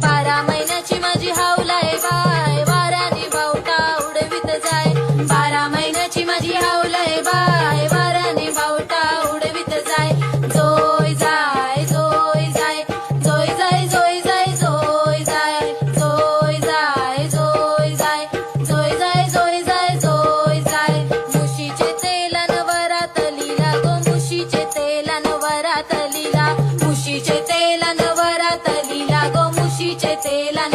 बारा महिन्याची माझी हावलाय बाय, वाऱ्याने बावटा उडवीत जाय. बारा महिन्याची माझी हावलाय बाय, वाऱ्याने बावटा उडवीत जाय. जोय जाय जोय जाय, जोय जाय जोय जाय जोय जाय, जोय जाय जोय जाय, जोय जाय जोय जाय जोय जाय. मुशीचे तेलान वरात लीला गो, मुशीचे तेलान वरात लीला, मुशीचे तेलान वरात लीला गो, मुशीचे तेलान